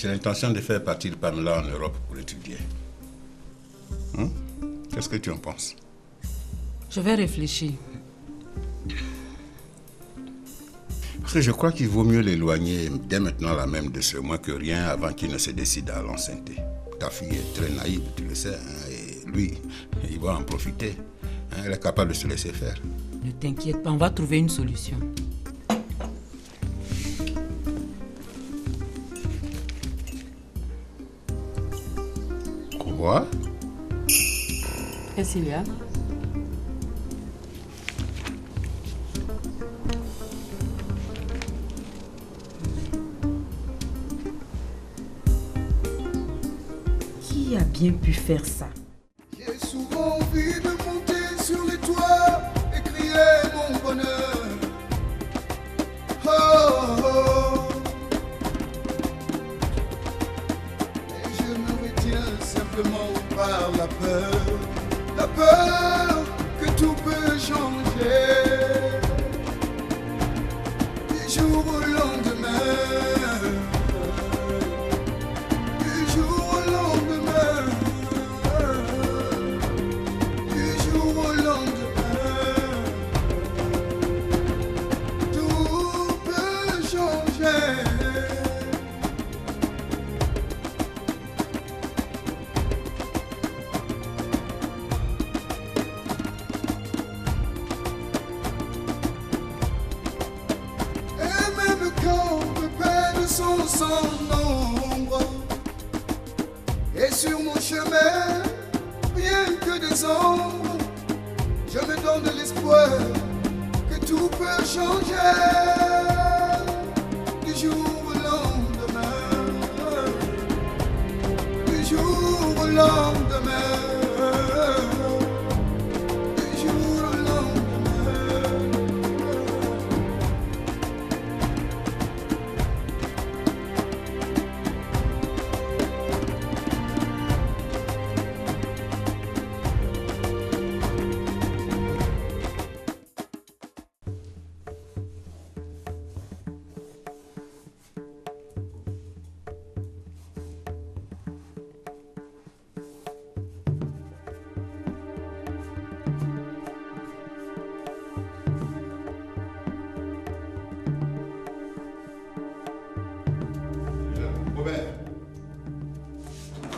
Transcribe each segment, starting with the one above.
J'ai l'intention de faire partir Pamela en Europe pour étudier. Qu'est-ce que tu en penses? Je vais réfléchir. Parce que je crois qu'il vaut mieux l'éloigner dès maintenant là même de ce moins que rien avant qu'il ne se décide à l'enceinte. Ta fille est très naïve, tu le sais, hein, et lui, il va en profiter. Hein, elle est capable de se laisser faire. Ne t'inquiète pas, on va trouver une solution. Quoi? Qu'est-ce qu'il y a? Qui a bien pu faire ça? J'ai souvent envie de monter sur les toits et crier mon bonheur. Oh, oh, oh. Et je me retiens simplement par la peur que tout peut changer. Du jour au lendemain. Sans nombre, et sur mon chemin, rien que des ombres, je me donne l'espoir que tout peut changer du jour au lendemain, du jour au lendemain.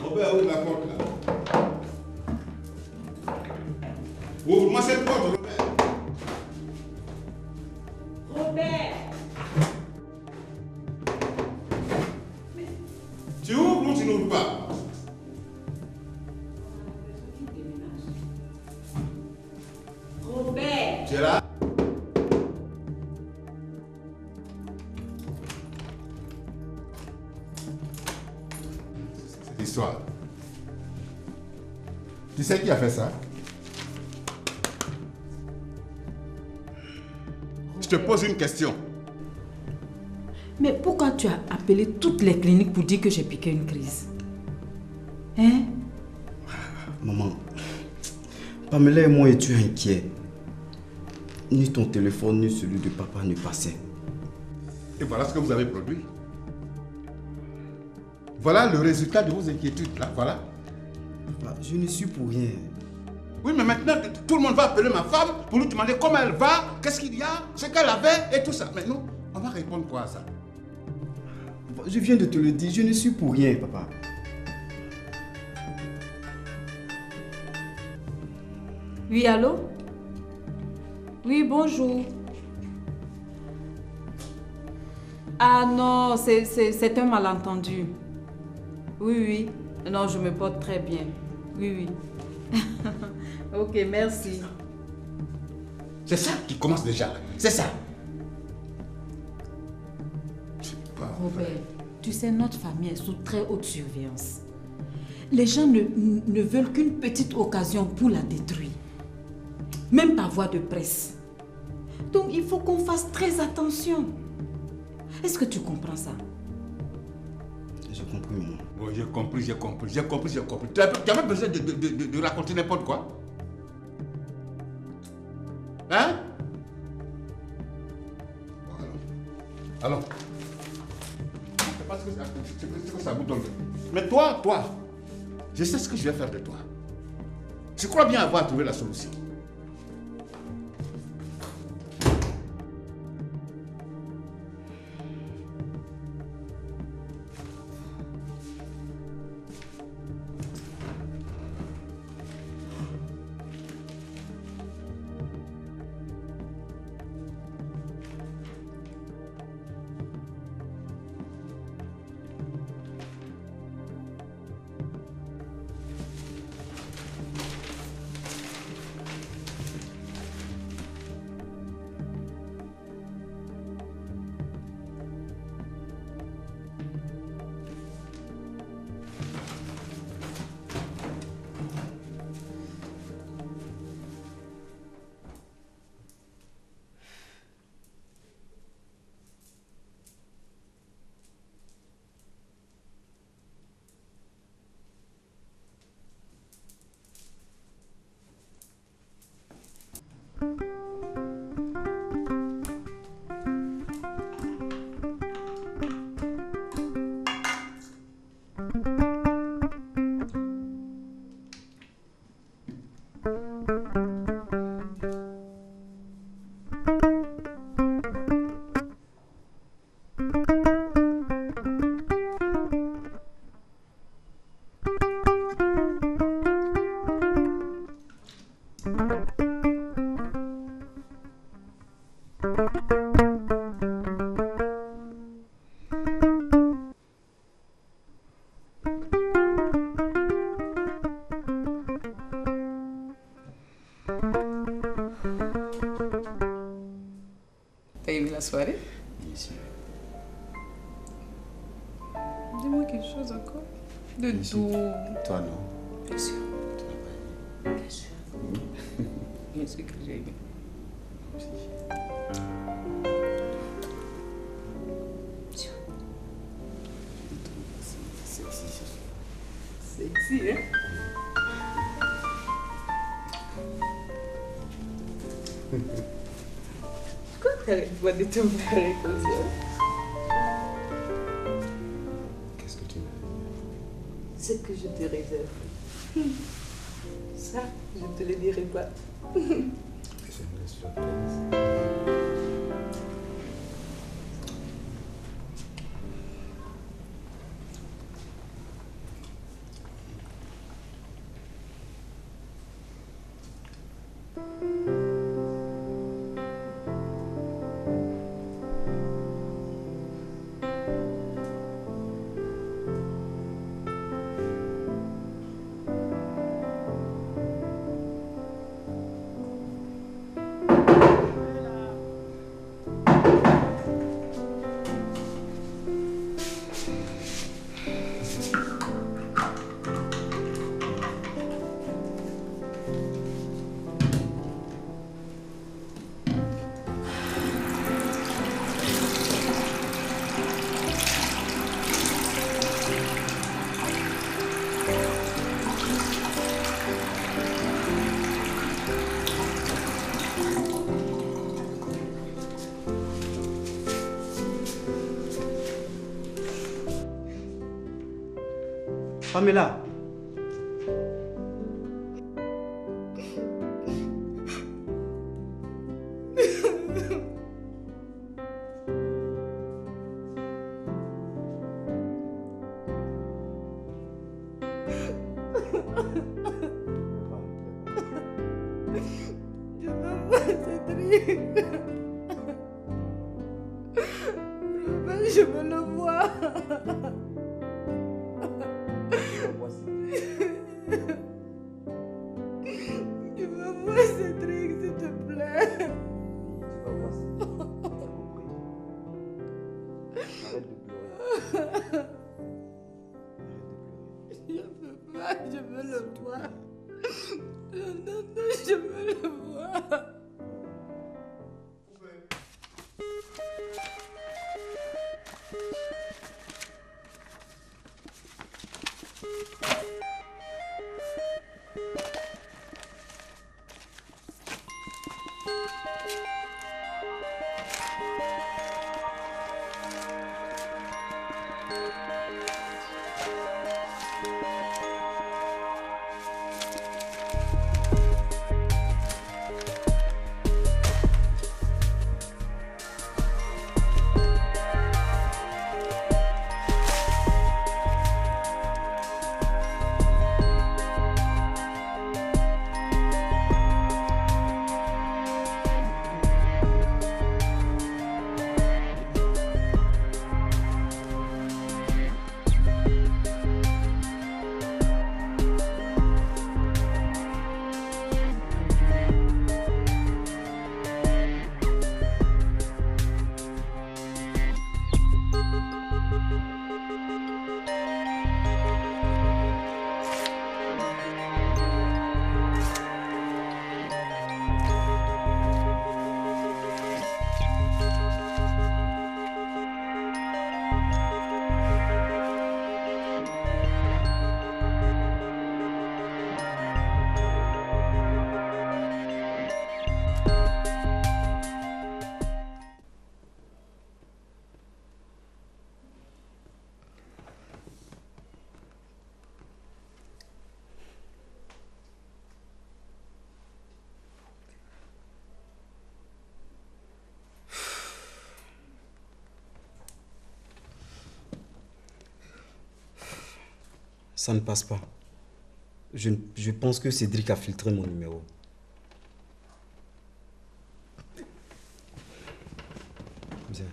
Robert, ouvre la porte là. Ouvre-moi cette porte, Robert. Robert! Tu ouvres ou tu n'ouvres pas? Robert! Tu es là? Histoire. Tu sais qui a fait ça? Je te pose une question. Mais pourquoi tu as appelé toutes les cliniques pour dire que j'ai piqué une crise? Hein? Maman, Pamela et moi étions inquiets. Ni ton téléphone, ni celui de papa ne passaient. Et voilà ce que vous avez produit. Voilà le résultat de vos inquiétudes, là, voilà. Papa, je ne suis pour rien. Oui, mais maintenant, tout le monde va appeler ma femme pour lui demander comment elle va, qu'est-ce qu'il y a, ce qu'elle avait et tout ça. Mais nous, on va répondre quoi à ça? Papa, je viens de te le dire, je ne suis pour rien, papa. Oui, allô? Oui, bonjour. Ah non, c'est un malentendu. Oui, oui. Non, je me porte très bien. Oui, oui. Ok, merci. C'est ça qui commence déjà. C'est ça. Robert, tu sais, notre famille est sous très haute surveillance. Les gens ne veulent qu'une petite occasion pour la détruire. Même par voie de presse. Donc, il faut qu'on fasse très attention. Est-ce que tu comprends ça? J'ai compris, maman. Bon, j'ai compris. Tu as même besoin de raconter n'importe quoi? Hein? Bon, allons. parce que ça vous donne. Mais toi, je sais ce que je vais faire de toi. Je crois bien avoir trouvé la solution. T'as aimé la soirée? Bien sûr. Dis-moi quelque chose encore. De Bien sûr. doux. Toi, non? Bien sûr. Bien sûr. Bien sûr que j'ai aimé. Sexy, hein? Pourquoi t'arrêtes pas de te marrer comme ça? Qu'est-ce que tu veux? Ce que je te réserve. Ça, je ne te le dirai pas. C'est une surprise. Pamela! Je veux voir Cédric. Je veux le voir. Je veux voir Cédric, s'il te plaît. Arrête de pleurer. Je veux le voir. Non, je veux le voir. Ça ne passe pas. Je pense que Cédric a filtré mon numéro. Viens.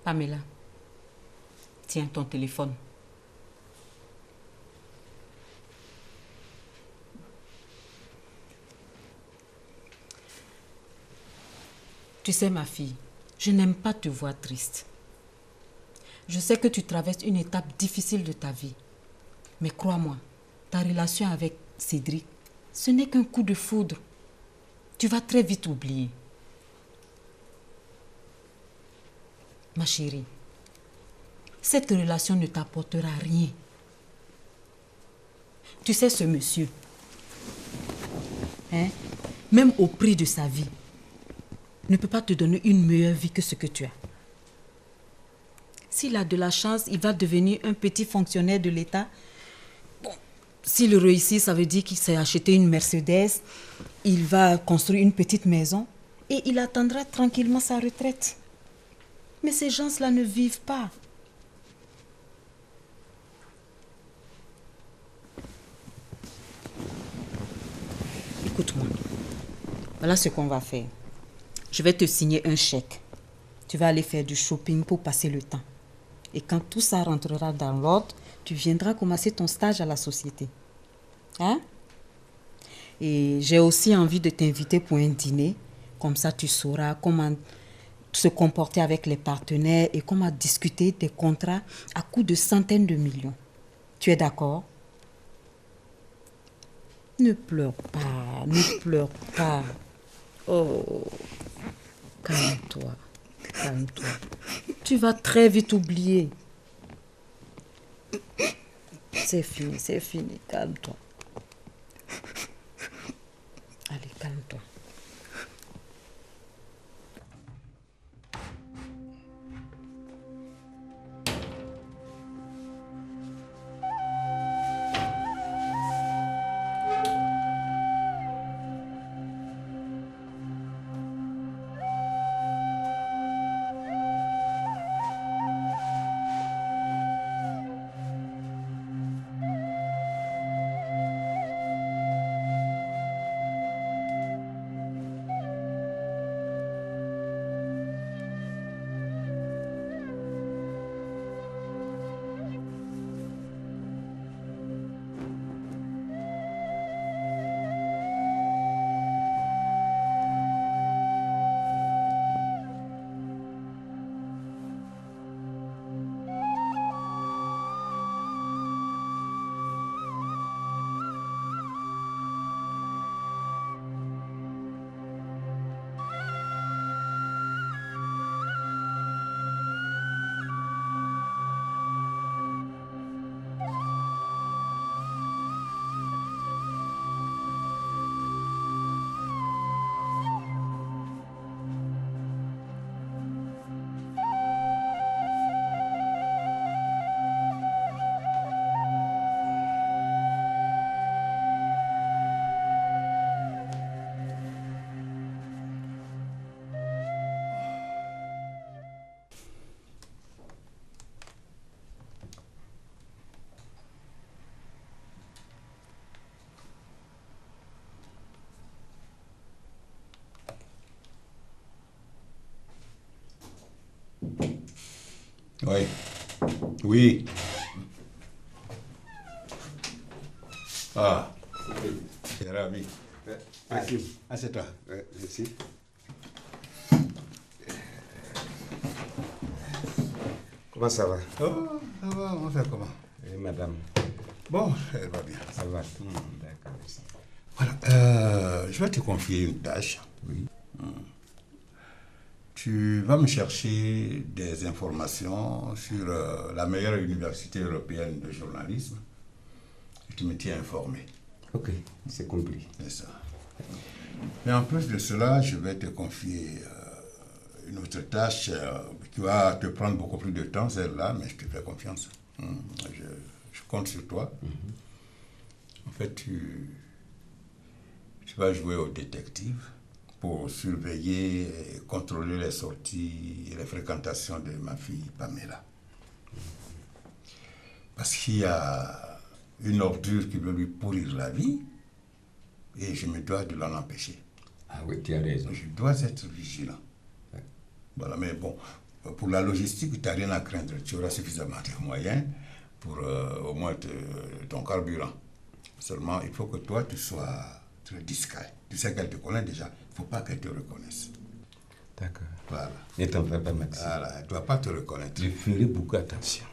Pamela, tiens ton téléphone. Tu sais, ma fille, je n'aime pas te voir triste. Je sais que tu traverses une étape difficile de ta vie. Mais crois-moi, ta relation avec Cédric, ce n'est qu'un coup de foudre. Tu vas très vite oublier. Ma chérie, cette relation ne t'apportera rien. Tu sais, ce monsieur, même au prix de sa vie, ne peut pas te donner une meilleure vie que ce que tu as. S'il a de la chance, il va devenir un petit fonctionnaire de l'État. Bon, s'il réussit, ça veut dire qu'il s'est acheté une Mercedes, il va construire une petite maison et il attendra tranquillement sa retraite. Mais ces gens-là ne vivent pas. Écoute-moi. Voilà ce qu'on va faire. Je vais te signer un chèque. Tu vas aller faire du shopping pour passer le temps. Et quand tout ça rentrera dans l'ordre, tu viendras commencer ton stage à la société. Hein? Et j'ai aussi envie de t'inviter pour un dîner. Comme ça, tu sauras comment se comporter avec les partenaires et comment discuter des contrats à coût de centaines de millions. Tu es d'accord? Ne pleure pas, ne pleure pas. Oh, calme-toi, calme-toi. Tu vas très vite oublier. C'est fini, calme-toi. Allez, calme-toi. Oui. Oui. Ah, c'est ravi. Merci. Assieds-toi. Ouais, merci. Comment ça va? Oh, ça va, on fait comment? Et madame? Bon, elle va bien. Ça va. D'accord, merci. Voilà, je vais te confier une tâche. Oui. Tu vas me chercher des informations sur la meilleure université européenne de journalisme. Et tu me tiens informé. Ok, c'est compris. C'est ça. Mais en plus de cela, je vais te confier une autre tâche qui va te prendre beaucoup plus de temps, celle-là, mais je te fais confiance. Je compte sur toi. En fait, tu vas jouer au détective pour surveiller et contrôler les sorties et les fréquentations de ma fille Pamela. Parce qu'il y a une ordure qui veut lui pourrir la vie et je me dois de l'en empêcher. Ah oui, tu as raison. Je dois être vigilant. Ouais. Voilà, mais bon, pour la logistique, tu n'as rien à craindre. Tu auras suffisamment de moyens pour au moins ton carburant. Seulement, il faut que toi, tu sois très discret. Tu sais qu'elle te connaît déjà. Il ne faut pas qu'elle te reconnaisse. D'accord. Voilà. Ne t'en fais pas, Maxime. Voilà, elle ne doit pas te reconnaître. Je ferai beaucoup attention.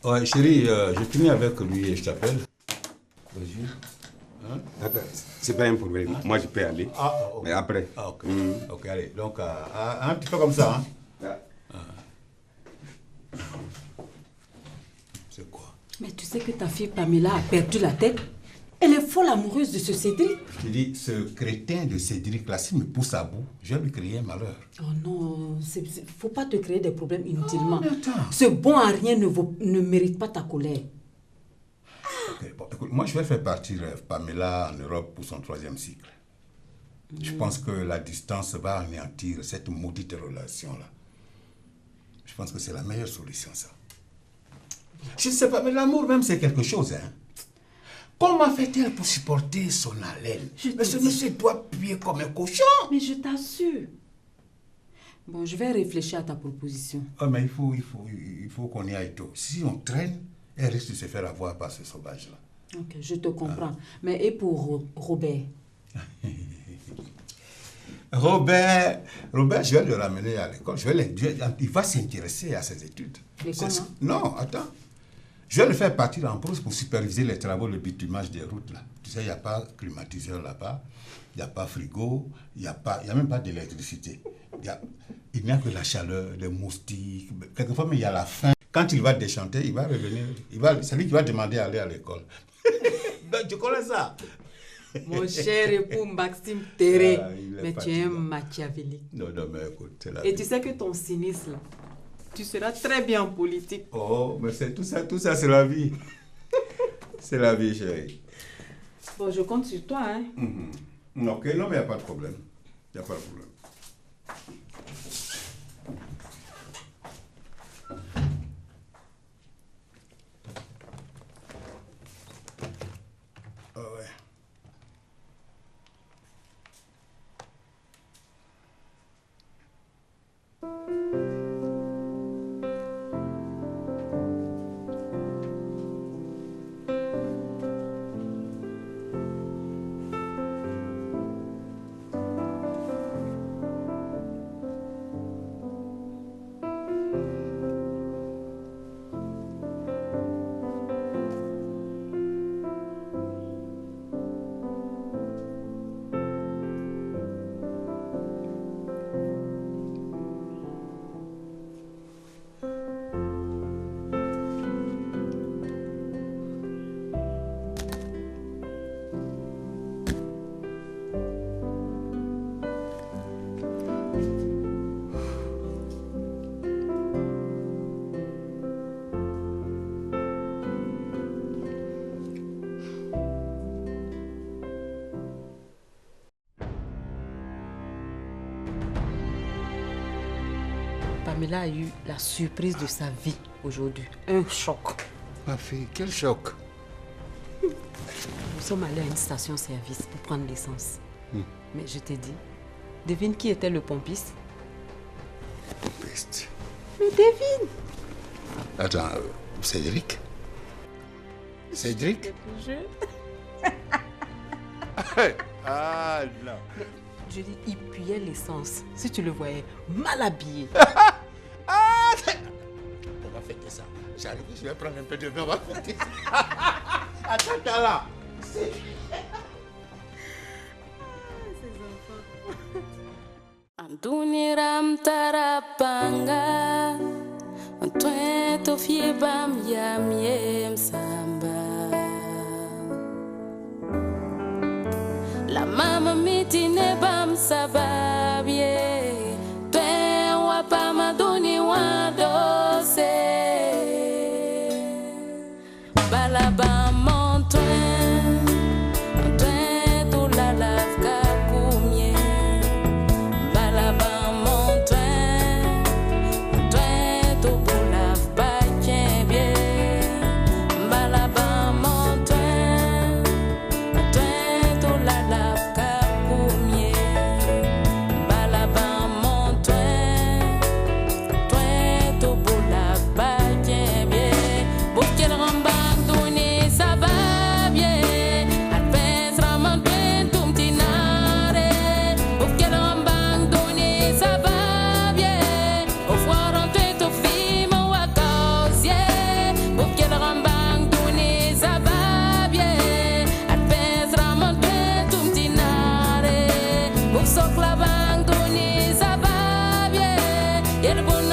Ouais, chérie, je finis avec lui et je t'appelle. Bonjour. D'accord, c'est pas un problème. Moi, je peux aller. Ah, ok. Mais après. Ah, ok. Ok, allez. Donc, tu fais comme ça, hein? C'est quoi? Mais tu sais que ta fille Pamela a perdu la tête. Elle est folle amoureuse de ce Cédric. Je te dis, ce crétin de Cédric là, s'il me pousse à bout, je vais lui créer un malheur. Oh non, faut pas te créer des problèmes inutilement. mais attends. Ce bon à rien ne mérite pas ta colère. Ok, bon, écoute, moi je vais faire partir Pamela en Europe pour son 3e cycle. Je pense que la distance va anéantir cette maudite relation-là. Je pense que c'est la meilleure solution, ça. Je ne sais pas, mais l'amour même, c'est quelque chose, hein. Comment fait-elle pour supporter son haleine? Mais ce monsieur doit puer comme un cochon. Mais je t'assure. Bon, je vais réfléchir à ta proposition. Oh, mais il faut qu'on y aille tôt. Si on traîne, elle risque de se faire avoir par ce sauvage-là. Ok, je te comprends. Mais et pour Robert? Robert, je vais le ramener à l'école. Il va s'intéresser à ses études. L'école, non, attends. Je vais le faire partir en brousse pour superviser les travaux de bitumage des routes, là. Tu sais, il n'y a pas climatiseur là-bas, il n'y a pas frigo, il n'y a même pas d'électricité. Il n'y a que la chaleur, les moustiques. Quelquefois, mais il y a la faim. Quand il va déchanter, il va revenir. C'est lui qui va demander à aller à l'école. Tu connais ça? Mon cher époux Maxime Terré, mais tu es un fatigant. machiavélique. Non, mais écoute, c'est la Et vie. tu sais que ton cynisme, tu seras très bien en politique. Oh, mais c'est tout ça, c'est la vie. C'est la vie, chérie. Bon, je compte sur toi, hein. Ok, non, mais il n'y a pas de problème. Il n'y a pas de problème. Ah ouais. Pamela a eu la surprise de sa vie aujourd'hui. Un choc. Ma fille, quel choc. Nous sommes allés à une station-service pour prendre l'essence. Mais je t'ai dit, devine qui était le pompiste? Peste. Mais devine! Attends, Cédric? Cédric? Ah non. Je dis, il puait l'essence. Si tu le voyais, mal habillé. On va fêter ça. J'arrive, je vais prendre un peu de vin, on va fêter ça. Attends là. Anduniram tarapanga, Antoine fie bam yam yem samba. La mama mitine bam sababye, Twen wapama duni wadose. Balabam Antoine, Antoine tout la lavka koumye. Balabam Antoine, Antoine tout pour la vaquin bien. Balabam Antoine, Antoine tout la lavka koumye. Balabam Antoine, Antoine tout pour la vaquin bien. Bouquel rambang doni ça va bien. Alpes raman pen tum tinare. Bouquel rambang doni ça va bien. Au foire en tête au film ou à causier. Bouquel rambang doni ça va bien. Alpes raman pen tum tinare. Bouc soc la bang doni ça va bien. Yel bon